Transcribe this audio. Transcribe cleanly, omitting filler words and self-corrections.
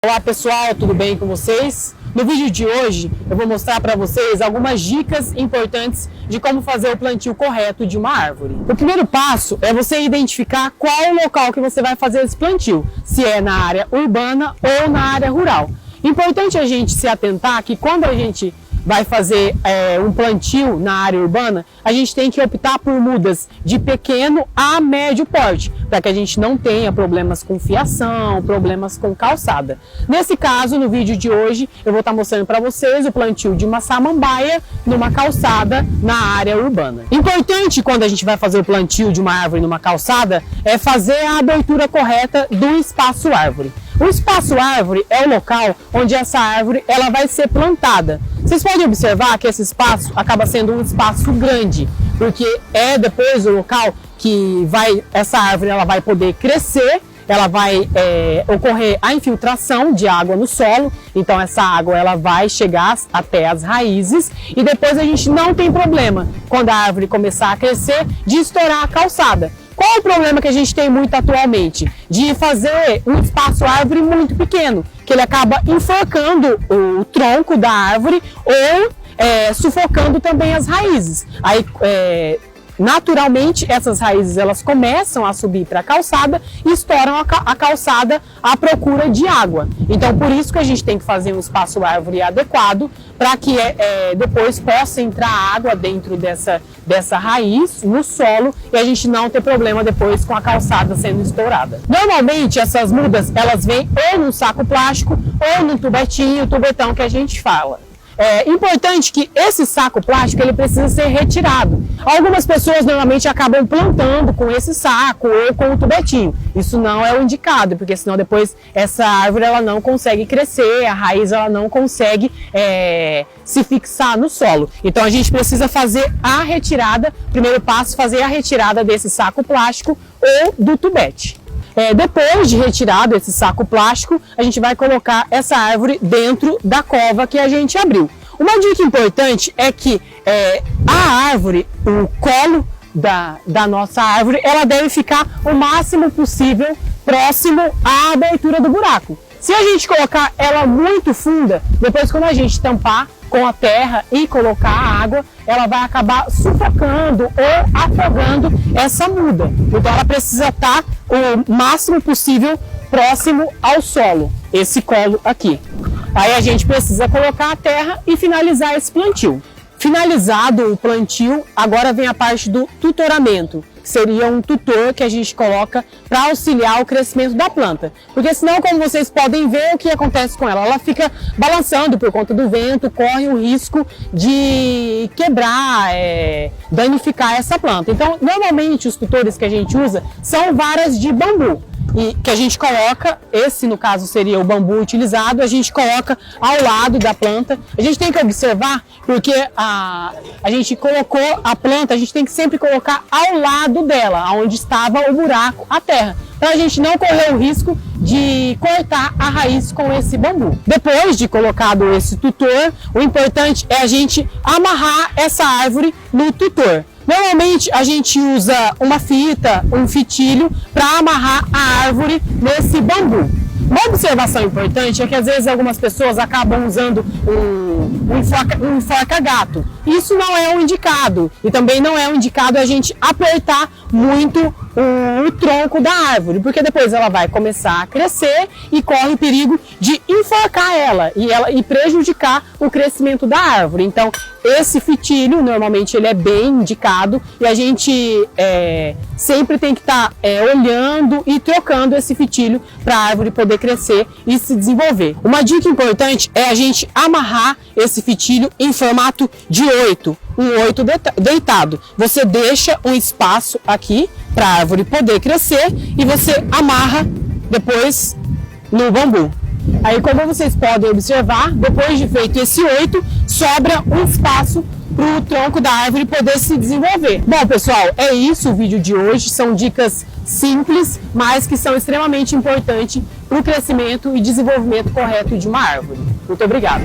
Olá pessoal, tudo bem com vocês? No vídeo de hoje eu vou mostrar para vocês algumas dicas importantes de como fazer o plantio correto de uma árvore. O primeiro passo é você identificar qual é o local que você vai fazer esse plantio, se é na área urbana ou na área rural. Importante a gente se atentar que quando a gente vai fazer um plantio na área urbana, a gente tem que optar por mudas de pequeno a médio porte, para que a gente não tenha problemas com fiação, problemas com calçada. Nesse caso, no vídeo de hoje, eu vou estar mostrando para vocês o plantio de uma samambaia numa calçada na área urbana. Importante quando a gente vai fazer o plantio de uma árvore numa calçada é fazer a abertura correta do espaço árvore. O espaço árvore é o local onde essa árvore ela vai ser plantada. Vocês podem observar que esse espaço acaba sendo um espaço grande, porque é depois o local que essa árvore ela vai poder crescer, ela vai ocorrer a infiltração de água no solo, então essa água ela vai chegar até as raízes e depois a gente não tem problema, quando a árvore começar a crescer, de estourar a calçada. Qual é o problema que a gente tem muito atualmente? De fazer um espaço árvore muito pequeno, que ele acaba enforcando o tronco da árvore ou sufocando também as raízes. Aí, naturalmente, essas raízes elas começam a subir para a calçada e estouram a calçada à procura de água. Então, por isso que a gente tem que fazer um espaço árvore adequado para que depois possa entrar água dentro dessa raiz no solo e a gente não ter problema depois com a calçada sendo estourada. Normalmente, essas mudas elas vêm ou num saco plástico ou num tubetão que a gente fala. É importante que esse saco plástico ele precisa ser retirado. Algumas pessoas normalmente acabam plantando com esse saco ou com o tubetinho. Isso não é o indicado, porque senão depois essa árvore ela não consegue crescer, a raiz ela não consegue se fixar no solo. Então a gente precisa fazer a retirada, primeiro passo, fazer a retirada desse saco plástico ou do tubete. Depois de retirado esse saco plástico, a gente vai colocar essa árvore dentro da cova que a gente abriu. Uma dica importante é que a árvore, o colo da nossa árvore, ela deve ficar o máximo possível próximo à abertura do buraco. Se a gente colocar ela muito funda, depois quando a gente tampar com a terra e colocar a água, ela vai acabar sufocando ou afogando essa muda. Então ela precisa estar o máximo possível próximo ao solo, esse colo aqui. Aí a gente precisa colocar a terra e finalizar esse plantio. Finalizado o plantio, agora vem a parte do tutoramento, que seria um tutor que a gente coloca para auxiliar o crescimento da planta. Porque senão, como vocês podem ver, o que acontece com ela? Ela fica balançando por conta do vento, corre o risco de quebrar, danificar essa planta. Então, normalmente os tutores que a gente usa são varas de bambu. E que a gente coloca, esse no caso seria o bambu utilizado, a gente coloca ao lado da planta. A gente tem que observar, porque a gente colocou a planta, a gente tem que sempre colocar ao lado dela, onde estava o buraco, a terra, para a gente não correr o risco de cortar a raiz com esse bambu. Depois de colocado esse tutor, o importante é a gente amarrar essa árvore no tutor. Normalmente a gente usa uma fita, um fitilho, para amarrar a árvore nesse bambu. Uma observação importante é que às vezes algumas pessoas acabam usando um enforca-gato. Isso não é o indicado e também não é o indicado a gente apertar muito o tronco da árvore, porque depois ela vai começar a crescer e corre o perigo de enforcar ela e prejudicar o crescimento da árvore. Então esse fitilho normalmente ele é bem indicado e a gente sempre tem que estar olhando e trocando esse fitilho para a árvore poder crescer e se desenvolver. Uma dica importante é a gente amarrar esse fitilho em formato de 8, um 8 deitado. Você deixa um espaço aqui para a árvore poder crescer e você amarra depois no bambu. Aí, como vocês podem observar, depois de feito esse 8, sobra um espaço para o tronco da árvore poder se desenvolver. Bom, pessoal, é isso o vídeo de hoje. São dicas simples, mas que são extremamente importantes para o crescimento e desenvolvimento correto de uma árvore. Muito obrigado!